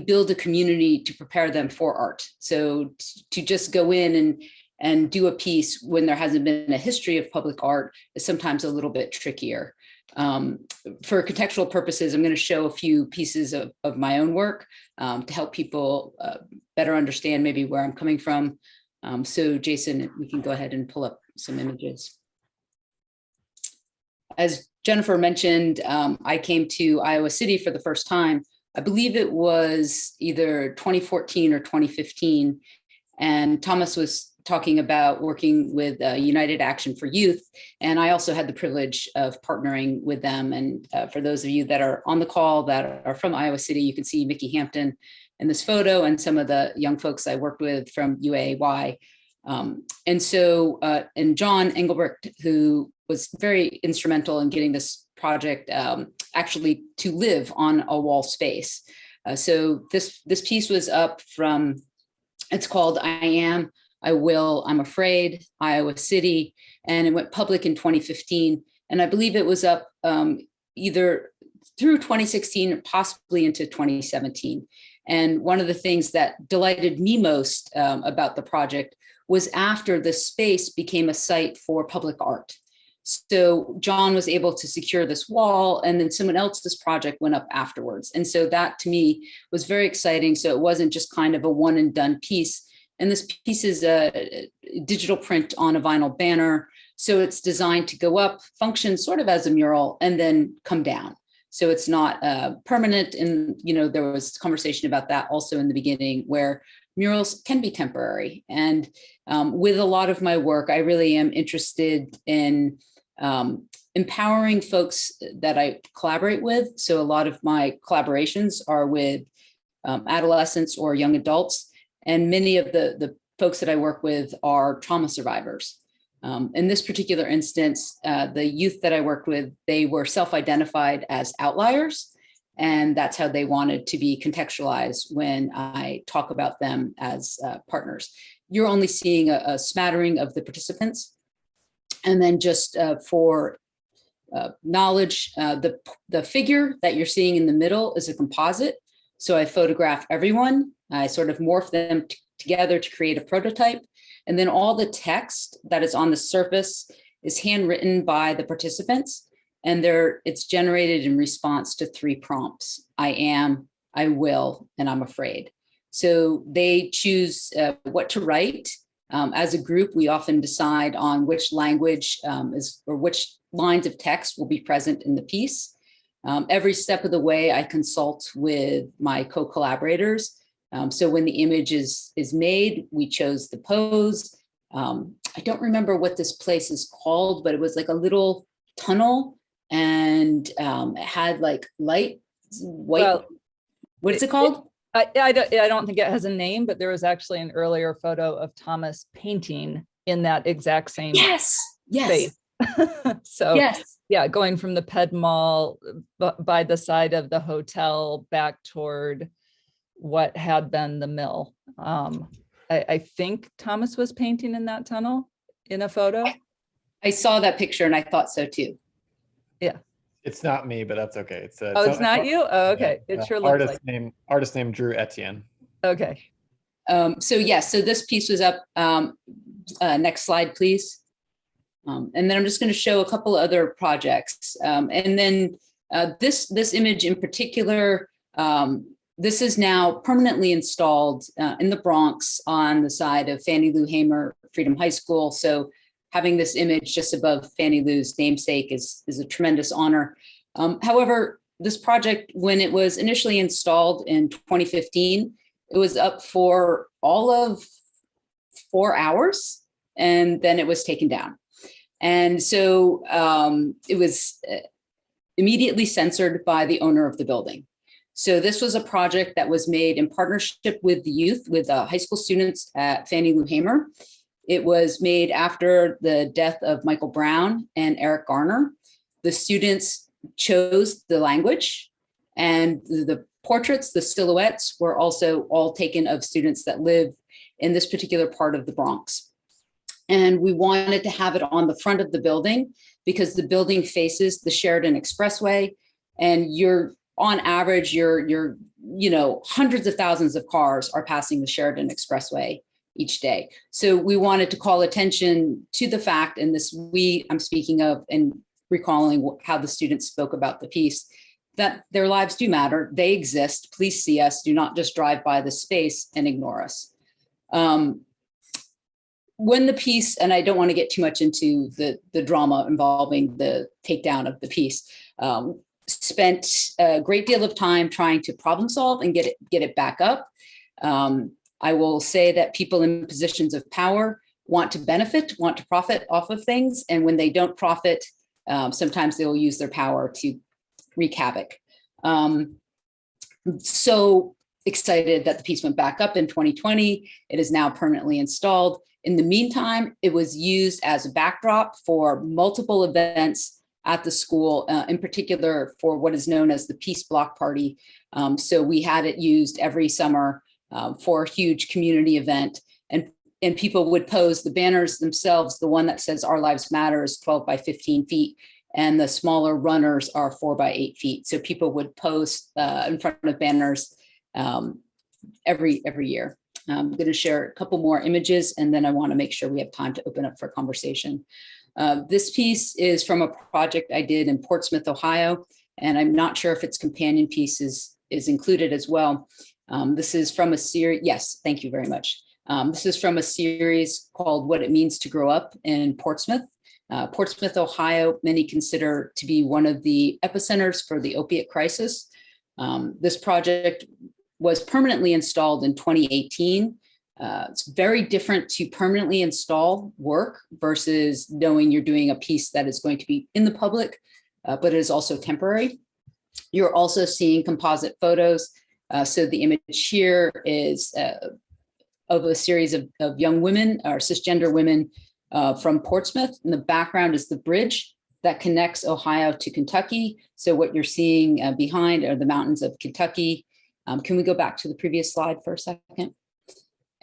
S5: build a community to prepare them for art? So to just go in and do a piece when there hasn't been a history of public art is sometimes a little bit trickier. For contextual purposes, I'm going to show a few pieces of my own work to help people better understand maybe where I'm coming from. So Jason, we can go ahead and pull up some images. As Jennifer mentioned, I came to Iowa City for the first time. I believe it was either 2014 or 2015. And Thomas was talking about working with United Action for Youth. And I also had the privilege of partnering with them. And for those of you that are on the call that are from Iowa City, you can see Mickey Hampton in this photo and some of the young folks I worked with from UAY. And John Engelbrecht, who was very instrumental in getting this project actually to live on a wall space. So this piece was up from, it's called I Am, I Will, I'm Afraid, Iowa City, and it went public in 2015. And I believe it was up either through 2016, possibly into 2017. And one of the things that delighted me most about the project was after the space became a site for public art. So John was able to secure this wall, and then someone else's project went up afterwards. And so that to me was very exciting. So it wasn't just kind of a one and done piece. And this piece is a digital print on a vinyl banner. So it's designed to go up, function sort of as a mural, and then come down. So it's not permanent. And, there was conversation about that also in the beginning, where murals can be temporary. And with a lot of my work, I really am interested in empowering folks that I collaborate with. So a lot of my collaborations are with adolescents or young adults. And many of the folks that I work with are trauma survivors. In this particular instance, the youth that I worked with, they were self-identified as outliers. And that's how they wanted to be contextualized when I talk about them as partners. You're only seeing a smattering of the participants. And then just for knowledge, the figure that you're seeing in the middle is a composite. So I photograph everyone. I sort of morph them together to create a prototype. And then all the text that is on the surface is handwritten by the participants. And it's generated in response to 3 prompts: I am, I will, and I'm afraid. So they choose what to write. As a group, we often decide on which language or which lines of text will be present in the piece. Every step of the way, I consult with my co-collaborators. So when the image is made, we chose the pose. I don't remember what this place is called, but it was like a little tunnel, and it had like light, white.
S1: Well,
S5: what is it called?
S1: I don't think it has a name, but there was actually an earlier photo of Thomas painting in that exact same
S5: Yes.
S1: space. So
S5: Yes.
S1: yeah, going from the Ped Mall by the side of the hotel back toward what had been the mill. I think Thomas was painting in that tunnel in a photo.
S5: I saw that picture and I thought so too.
S2: It's not me, but that's okay. It's
S1: Oh, it's not you? Oh, okay. It sure looks like.
S2: Artist name Drew Etienne.
S1: Okay.
S5: So yes, so this piece was up. Next slide, please. And then I'm just going to show a couple other projects. And then this image in particular, this is now permanently installed in the Bronx on the side of Fannie Lou Hamer Freedom High School. So having this image just above Fannie Lou's namesake is a tremendous honor. However, this project, when it was initially installed in 2015, it was up for all of 4 hours, and then it was taken down. And so it was immediately censored by the owner of the building. So this was a project that was made in partnership with the youth, with high school students at Fannie Lou Hamer. It was made after the death of Michael Brown and Eric Garner. The students chose the language, and the portraits, the silhouettes, were also all taken of students that live in this particular part of the Bronx. And we wanted to have it on the front of the building because the building faces the Sheridan Expressway, and on average, hundreds of thousands of cars are passing the Sheridan Expressway each day. So we wanted to call attention to the fact, and this I'm speaking of and recalling how the students spoke about the piece, that their lives do matter. They exist. Please see us. Do not just drive by the space and ignore us. When the piece, and I don't want to get too much into the drama involving the takedown of the piece, spent a great deal of time trying to problem solve and get it back up. I will say that people in positions of power want to benefit, want to profit off of things. And when they don't profit, sometimes they will use their power to wreak havoc. So excited that the piece went back up in 2020. It is now permanently installed. In the meantime, it was used as a backdrop for multiple events at the school, in particular for what is known as the Peace Block Party. So we had it used every summer for a huge community event, and people would pose the banners themselves. The one that says "Our Lives Matter" is 12 by 15 feet, and the smaller runners are 4 by 8 feet. So people would pose in front of banners every year. I'm going to share a couple more images, and then I want to make sure we have time to open up for conversation. This piece is from a project I did in Portsmouth, Ohio, and I'm not sure if its companion piece is included as well. This is from a series. Yes, thank you very much. This is from a series called "What It Means to Grow Up" in Portsmouth. Portsmouth, Ohio, many consider to be one of the epicenters for the opiate crisis. This project was permanently installed in 2018. It's very different to permanently install work versus knowing you're doing a piece that is going to be in the public, but it is also temporary. You're also seeing composite photos. So the image here is of a series of young women or cisgender women from Portsmouth. In the background is the bridge that connects Ohio to Kentucky. So what you're seeing behind are the mountains of Kentucky. Can we go back to the previous slide for a second?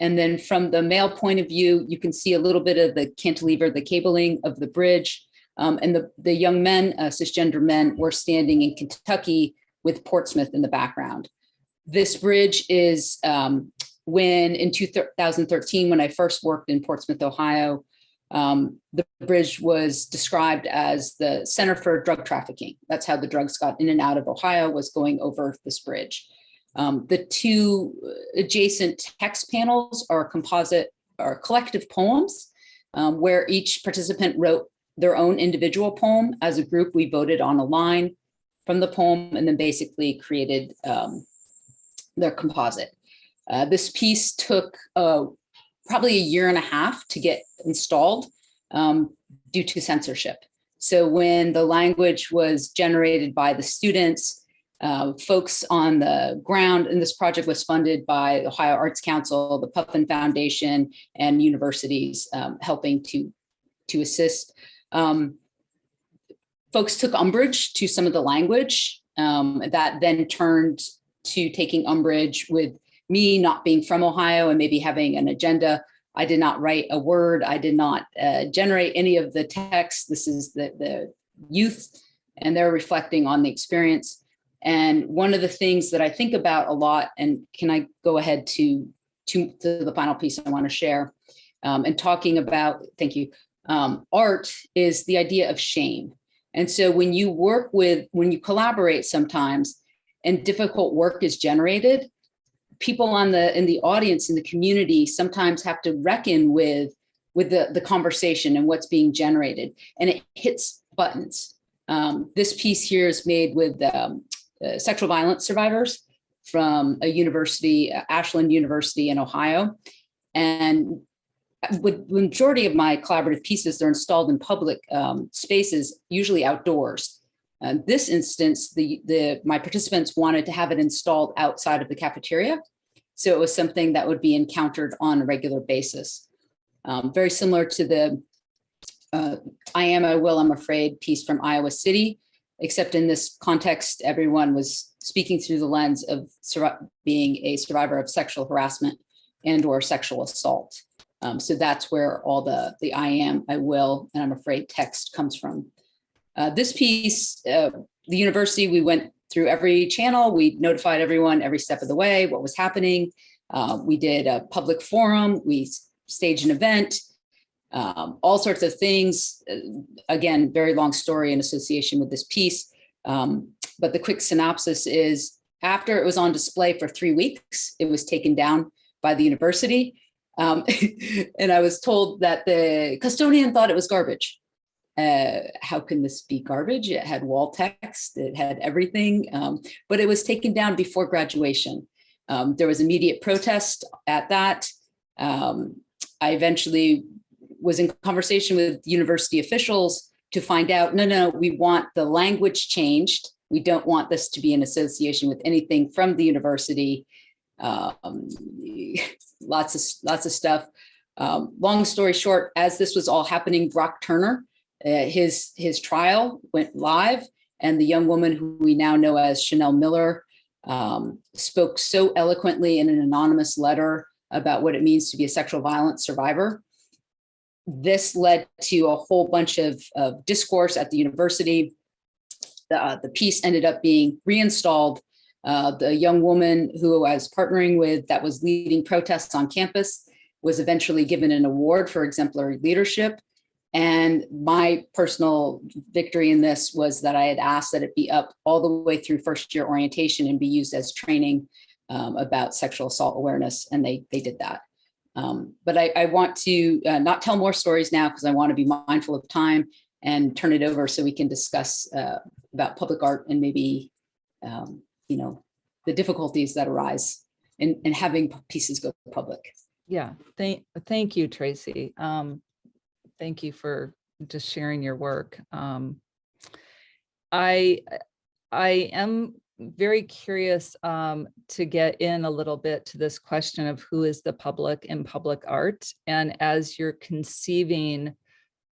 S5: And then from the male point of view, you can see a little bit of the cantilever, the cabling of the bridge. And the young men, cisgender men, were standing in Kentucky with Portsmouth in the background. This bridge is when in 2013, when I first worked in Portsmouth, Ohio, the bridge was described as the center for drug trafficking. That's how the drugs got in and out of Ohio, was going over this bridge. The two adjacent text panels are composite or collective poems where each participant wrote their own individual poem. As a group, we voted on a line from the poem and then basically created their composite. This piece took probably a year and a half to get installed due to censorship. So when the language was generated by the students, folks on the ground, and this project was funded by the Ohio Arts Council, the Puffin Foundation, and universities helping to assist. Folks took umbrage to some of the language that then turned to taking umbrage with me not being from Ohio and maybe having an agenda. I did not write a word. I did not generate any of the text. This is the youth, and they're reflecting on the experience. And one of the things that I think about a lot, and can I go ahead to the final piece I want to share, and talking about, thank you, art is the idea of shame. And so when you collaborate sometimes and difficult work is generated, people in the audience, in the community, sometimes have to reckon with the conversation and what's being generated, and it hits buttons. This piece here is made with sexual violence survivors from a university, Ashland University in Ohio. And with the majority of my collaborative pieces, they're installed in public spaces, usually outdoors. This instance, my participants wanted to have it installed outside of the cafeteria. So it was something that would be encountered on a regular basis. Very similar to the I Am, I Will, I'm Afraid piece from Iowa City, except in this context, everyone was speaking through the lens of being a survivor of sexual harassment and or sexual assault. So that's where all the I Am, I Will, and I'm Afraid text comes from. This piece, the university, we went through every channel. We notified everyone every step of the way, what was happening. We did a public forum. We staged an event, all sorts of things. Again, very long story in association with this piece. But the quick synopsis is, after it was on display for 3 weeks, it was taken down by the university. And I was told that the custodian thought it was garbage. How can this be garbage? It had wall text, it had everything, but it was taken down before graduation. There was immediate protest at that. I eventually was in conversation with university officials to find out, no, we want the language changed. We don't want this to be in association with anything from the university. Lots of stuff. Long story short, as this was all happening, Brock Turner, his trial went live, and the young woman who we now know as Chanel Miller spoke so eloquently in an anonymous letter about what it means to be a sexual violence survivor. This led to a whole bunch of discourse at the university. The piece ended up being reinstalled. The young woman who I was partnering with that was leading protests on campus was eventually given an award for exemplary leadership. And my personal victory in this was that I had asked that it be up all the way through first year orientation and be used as training about sexual assault awareness. And they did that. But I want to not tell more stories now, because I want to be mindful of time and turn it over so we can discuss about public art and maybe, the difficulties that arise in having pieces go public.
S1: Yeah, thank you, Tracy. Thank you for just sharing your work. I am very curious to get in a little bit to this question of who is the public in public art. And as you're conceiving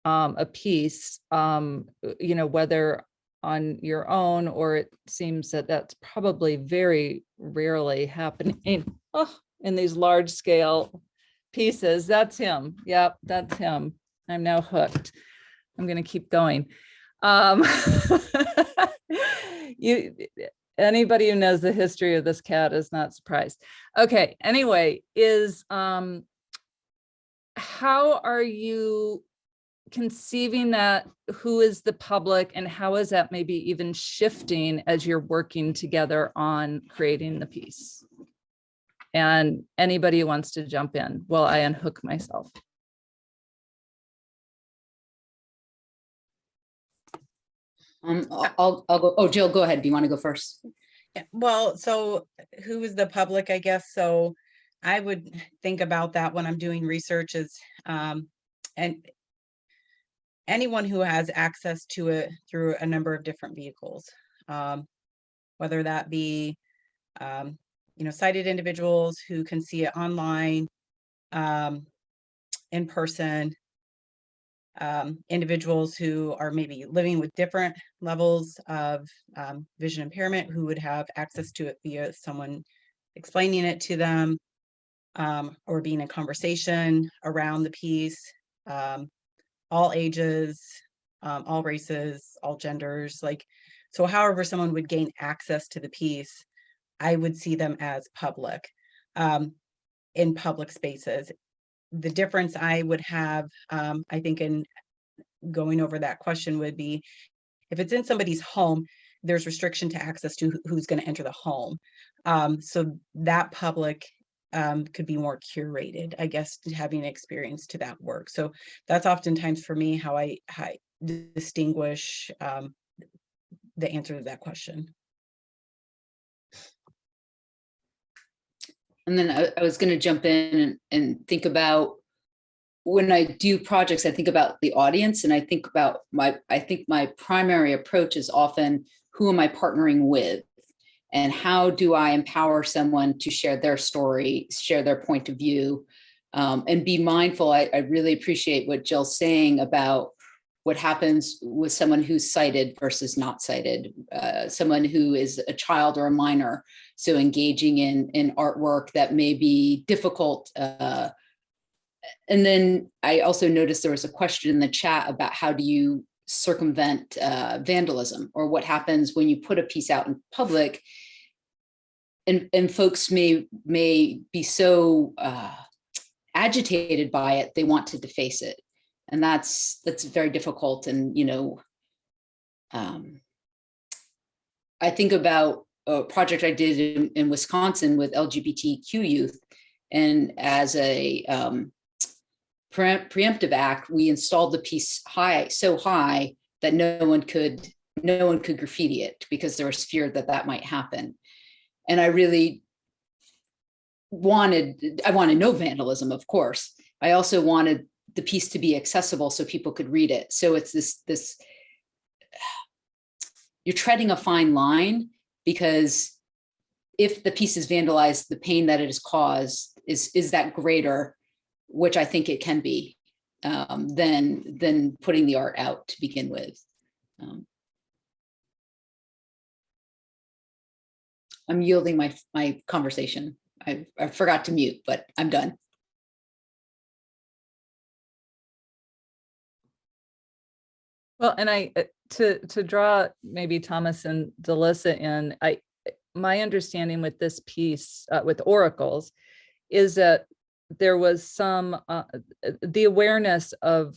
S1: a piece, whether on your own, or it seems that that's probably very rarely happening in these large scale pieces. That's him. Yep, that's him. I'm now hooked. I'm going to keep going. You, anybody who knows the history of this cat is not surprised. Okay. Anyway, how are you conceiving that? Who is the public, and how is that maybe even shifting as you're working together on creating the piece? And anybody who wants to jump in while I unhook myself.
S5: I'll go. Oh, Jill, go ahead. Do you want to go first?
S4: Yeah, well, so who is the public, I guess? So I would think about that when I'm doing research is, and anyone who has access to it through a number of different vehicles, whether that be, sighted individuals who can see it online, in person, individuals who are maybe living with different levels of vision impairment, who would have access to it via someone explaining it to them, or being in conversation around the piece, all ages, all races, all genders. So however someone would gain access to the piece, I would see them as public, in public spaces. The difference I would have, I think, in going over that question would be, if it's in somebody's home, there's restriction to access to who's going to enter the home. So that public could be more curated, I guess, having experience to that work. So that's oftentimes for me how I distinguish the answer to that question.
S5: And then I was going to jump in and think about, when I do projects, I think about the audience, and I think about I think my primary approach is often, who am I partnering with? And how do I empower someone to share their story, share their point of view, and be mindful. I really appreciate what Jill's saying about what happens with someone who's sighted versus not sighted, someone who is a child or a minor. So engaging in artwork that may be difficult. And then I also noticed there was a question in the chat about how do you circumvent vandalism, or what happens when you put a piece out in public and folks may be so agitated by it, they want to deface it. And that's very difficult. And, I think about a project I did in Wisconsin with LGBTQ youth. And as a preemptive act, we installed the piece so high that no one could graffiti it, because there was fear that might happen. And I really wanted no vandalism, of course. I also wanted the piece to be accessible so people could read it. So it's this you're treading a fine line, because if the piece is vandalized, the pain that it has caused is that greater, which I think it can be, than putting the art out to begin with. I'm yielding my conversation. I forgot to mute, but I'm done.
S1: Well, and to draw maybe Thomas and Delissa in, my understanding with this piece with oracles is that there was some the awareness of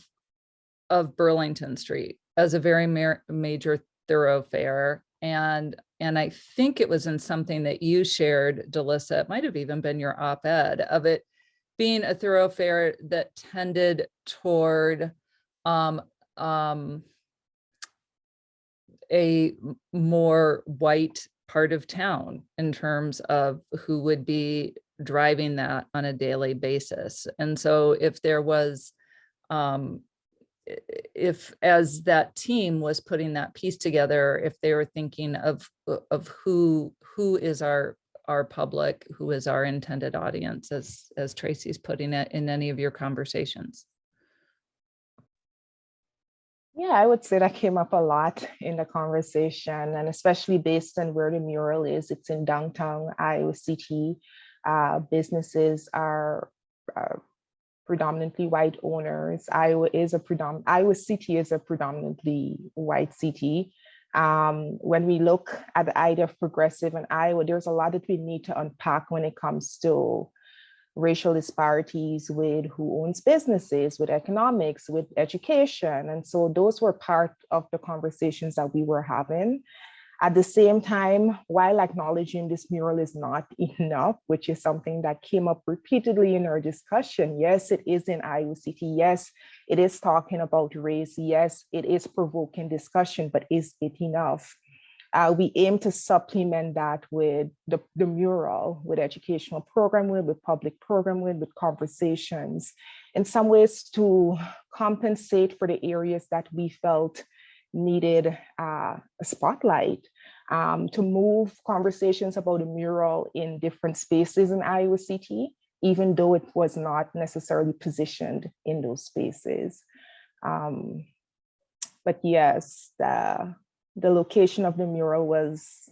S1: Burlington Street as a very major thoroughfare, and I think it was in something that you shared, Delissa. It might have even been your op-ed of it being a thoroughfare that tended toward a more white part of town in terms of who would be driving that on a daily basis. And so if there was, if as that team was putting that piece together, if they were thinking of who is our public, who is our intended audience, as Tracy's putting it, in any of your conversations.
S3: Yeah, I would say that came up a lot in the conversation, and especially based on where the mural is. It's in downtown Iowa City. Businesses are predominantly white owners. Iowa City is a predominantly white city. When we look at the idea of progressive in Iowa, there's a lot that we need to unpack when it comes to racial disparities with who owns businesses, with economics, with education. And so those were part of the conversations that we were having. At the same time, while acknowledging this mural is not enough, which is something that came up repeatedly in our discussion. Yes, it is in Iowa City. Yes, it is talking about race. Yes, it is provoking discussion, but is it enough? We aim to supplement that with the mural, with educational programming, with public programming, with conversations, in some ways to compensate for the areas that we felt needed a spotlight, to move conversations about a mural in different spaces in Iowa City, even though it was not necessarily positioned in those spaces. But yes, the location of the mural was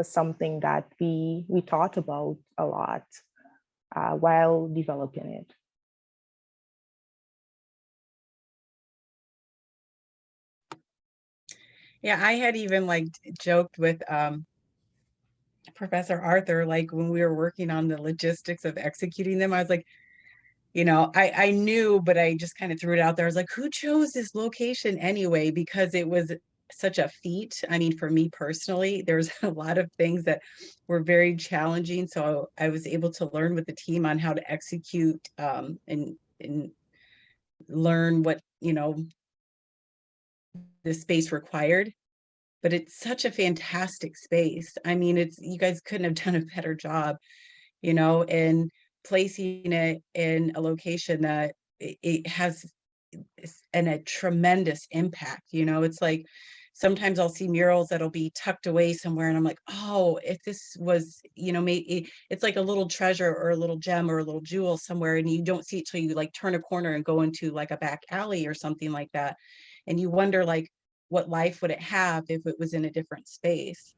S3: something that we thought about a lot while developing it.
S4: Yeah, I had even like joked with Professor Arthur, like when we were working on the logistics of executing them, I was like, you know, I knew, but I just kind of threw it out there. I was like, who chose this location anyway? Because it was such a feat. I mean, for me personally, there's a lot of things that were very challenging. So I was able to learn with the team on how to execute and learn what, you know, the space required. But it's such a fantastic space. I mean, you guys couldn't have done a better job, you know, and placing it in a location that it has a tremendous impact. You know, it's like sometimes I'll see murals that'll be tucked away somewhere and I'm like, oh, if this was, you know, maybe it's like a little treasure or a little gem or a little jewel somewhere, and you don't see it till you like turn a corner and go into like a back alley or something like that. And you wonder like, what life would it have if it was in a different space?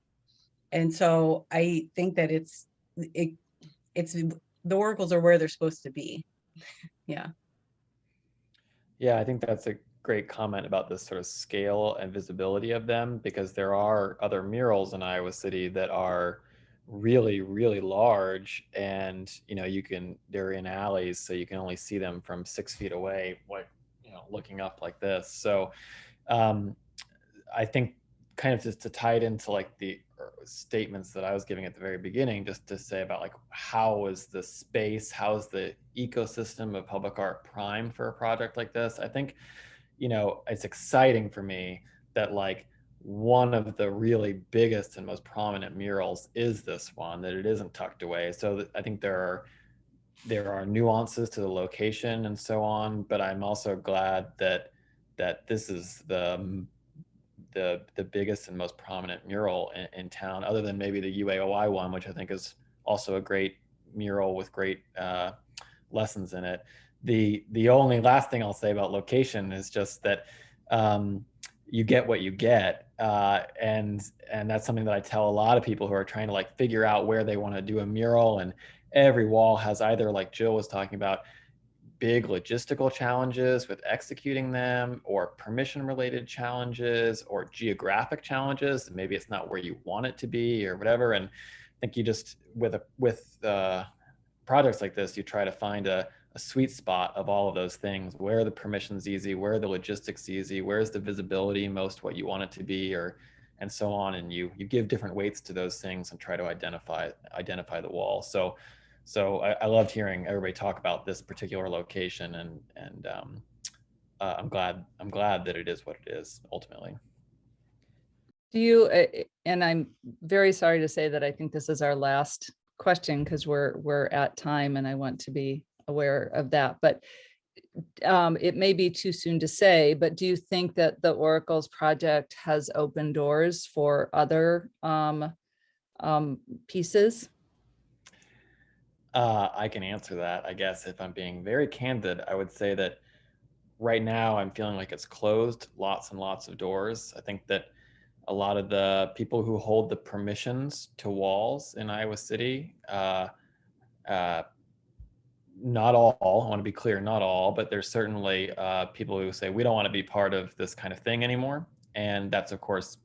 S4: And so I think that it's the oracles are where they're supposed to be. Yeah.
S2: Yeah, I think that's a great comment about this sort of scale and visibility of them, because there are other murals in Iowa City that are really, really large, and you know, they're in alleys, so you can only see them from 6 feet away, like, you know, looking up like this. So I think kind of just to tie it into like the statements that I was giving at the very beginning, just to say about like, how is the space, how is the ecosystem of public art primed for a project like this? I think, you know, it's exciting for me that like one of the really biggest and most prominent murals is this one, that it isn't tucked away. So I think there are nuances to the location and so on, but I'm also glad that this is the biggest and most prominent mural in town, other than maybe the UAOI one, which I think is also a great mural with great lessons in it. The only last thing I'll say about location is just that you get what you get, and that's something that I tell a lot of people who are trying to like figure out where they want to do a mural, and every wall has either, like Jill was talking about, big logistical challenges with executing them, or permission related challenges, or geographic challenges. Maybe it's not where you want it to be or whatever. And I think you just, with projects like this, you try to find a sweet spot of all of those things. Where are the permissions easy? Where are the logistics easy? Where's the visibility most what you want it to be, and so on. And you give different weights to those things and try to identify the wall. So I loved hearing everybody talk about this particular location, and I'm glad that it is what it is ultimately.
S1: Do you, and I'm very sorry to say that I think this is our last question because we're at time and I want to be aware of that, but it may be too soon to say, but do you think that the Oracles project has opened doors for other pieces?
S2: I can answer that, I guess. If I'm being very candid, I would say that right now I'm feeling like it's closed lots and lots of doors. I think that a lot of the people who hold the permissions to walls in Iowa City not all, I want to be clear, not all, but there's certainly people who say we don't want to be part of this kind of thing anymore. And that's, of course,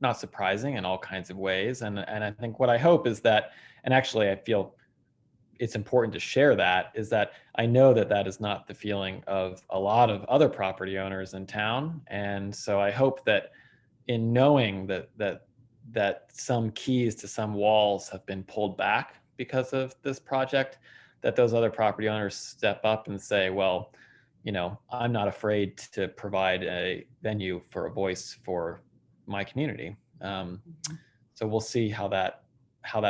S2: not surprising in all kinds of ways. And I think what I hope is that, and actually I feel it's important to share that, is that I know that that is not the feeling of a lot of other property owners in town. And so I hope that in knowing that some keys to some walls have been pulled back because of this project, that those other property owners step up and say, well, you know, I'm not afraid to provide a venue for a voice for my community. So we'll see how that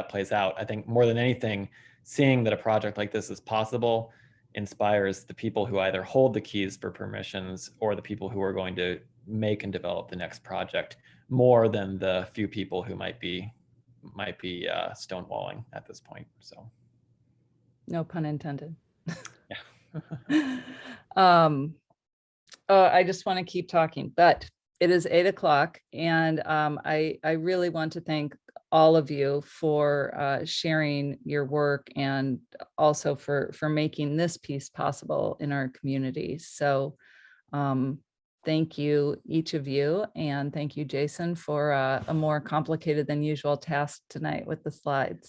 S2: plays out. I think more than anything, seeing that a project like this is possible inspires the people who either hold the keys for permissions or the people who are going to make and develop the next project, more than the few people who might be stonewalling at this point. So,
S1: No pun intended.
S2: yeah.
S1: I just want to keep talking, but it is 8 o'clock, and I really want to thank all of you for sharing your work, and also for making this piece possible in our community. So thank you, each of you, and thank you, Jason, for a more complicated than usual task tonight with the slides.